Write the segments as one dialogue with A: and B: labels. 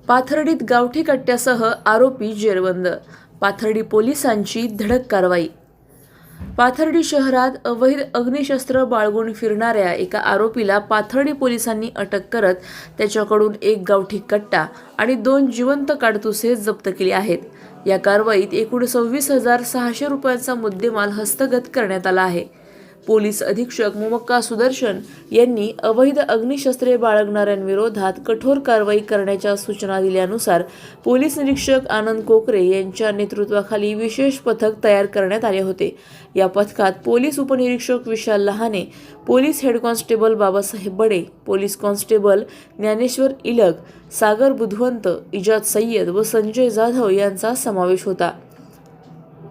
A: पाथर्डीत गावठी कट्ट्यासह आरोपी जेरबंद। पाथर्डी पोलिसांची धडक कारवाई। पाथर्डी शहरात अवैध अग्निशस्त्र बाळगून फिरणाऱ्या एका आरोपीला पाथर्डी पोलिसांनी अटक करत त्याच्याकडून एक गावठी कट्टा आणि 2 जिवंत काडतुसे जप्त केली आहेत। या कारवाईत एकूण 26,600 रुपयांचा मुद्देमाल हस्तगत करण्यात आला आहे। पोलीस अधीक्षक मुमक्का सुदर्शन यांनी अवैध अग्निशस्त्रे बाळगणाऱ्यांविरोधात कठोर कारवाई करण्याच्या सूचना दिल्यानुसार पोलीस निरीक्षक आनंद कोकरे यांच्या नेतृत्वाखाली विशेष पथक तयार करण्यात आले होते। या पथकात पोलीस उपनिरीक्षक Vishal Lahane, police head constable Babasaheb Bade, police constable Dnyaneshwar Ilag, Sagar Budhwant, Ijad Sayyad व संजय जाधव यांचा समावेश होता।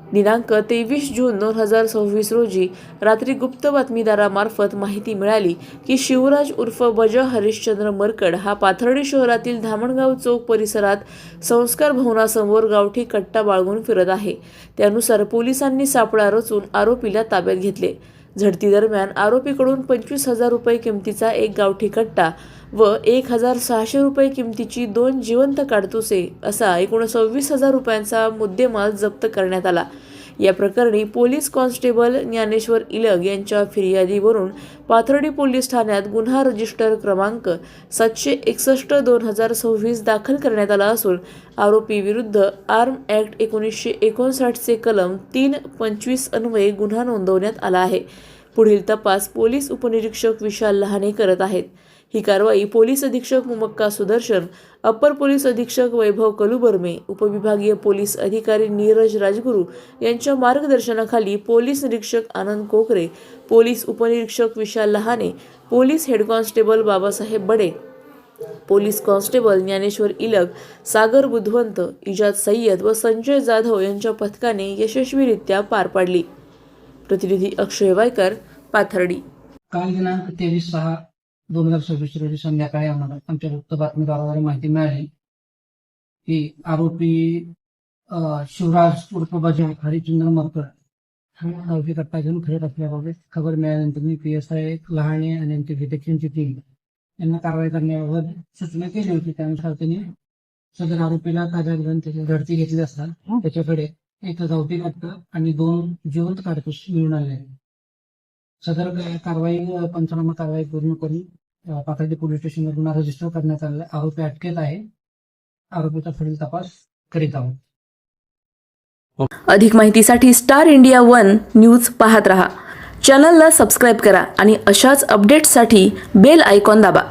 A: दिनांक 23 जून 2026 रोजी रात्री गुप्त बातमीदारामार्फत माहिती मिळाली की शिवराज उर्फ बजा हरिश्चंद्र मरकड हा पाथर्डी शहरातील धामणगाव चौक परिसरात संस्कार भवनासमोर गावठी कट्टा बाळगून फिरत आहे। त्यानुसार पोलिसांनी सापळा रचून आरोपीला ताब्यात घेतले। झडतीदरम्यान आरोपीकडून 25,000 रुपये किमतीचा एक गावठी कट्टा व 1,600 रुपये किमतीची 2 जिवंत काडतुसे असा एकूण 26,000 रुपयांचा मुद्देमाल जप्त करण्यात आला। या प्रकरणी पोलीस कॉन्स्टेबल ज्ञानेश्वर इलग यांच्या फिर्यादीवरून पाथर्डी पोलीस ठाण्यात गुन्हा रजिस्टर क्रमांक 761/2026 दाखल करण्यात आला असून आरोपी विरुद्ध आर्म ॲक्ट 1959 चे कलम 325 अन्वये गुन्हा नोंदवण्यात आला आहे। पुढील तपास पोलीस उपनिरीक्षक विशाल लहाने करत आहेत। ही कारवाई पोलीस अधीक्षक मुमक्का सुदर्शन, अप्पर पोलीस अधीक्षक वैभव कलुबर्मे, उपविभागीय पोलीस अधिकारी नीरज राजगुरू यांच्या मार्गदर्शनाखाली पोलीस निरीक्षक आनंद कोकरे, पोलीस उपनिरीक्षक Vishal Lahane, police head constable Babasaheb Bade, police constable Dnyaneshwar Ilag, Sagar Budhwant, Ijad Sayyad व संजय जाधव यांच्या पथकाने यशस्वीरित्या पार पाडली। प्रतिनिधी अक्षय वायकर, पाथर्डी।
B: काल दिनांक 23/6/2026 रोजी संध्याकाळी आम्हाला आमच्या गुप्त बातमीदाराद्वारे माहिती मिळाली की आरोपी शिवराज उर्फ बजा हरिश्चंद्र मरकड हा गावठी कट्टा घेऊन फिरत असल्याबाबत खबर मिळाल्यानंतर मी PSI लहाने आणि त्यांची डिटेक्शनची टीम यांना कारवाई करण्याबाबत सूचना केली होती। त्यानुसार त्यांनी सदर आरोपीला ताब्यात घेऊन त्याची झडती घेतली असता त्याच्याकडे एक गावठी कट्टा आणि 2 जिवंत काडतूस मिळून आले। सदर पंचनामा कारवाई पूर्ण करून पाथर्डी पोलीस स्टेशनवर गुन्हा रजिस्टर करण्यात आलेला आरोपी अटकेत आहे। आरोपीचा पुढील तपास करीत आहोत।
A: अधिक माहितीसाठी स्टार इंडिया 1 न्यूज पाहत रहा। चॅनलला सबस्क्राइब करा आणि अशाच अपडेट्ससाठी बेल आयकॉन दाबा।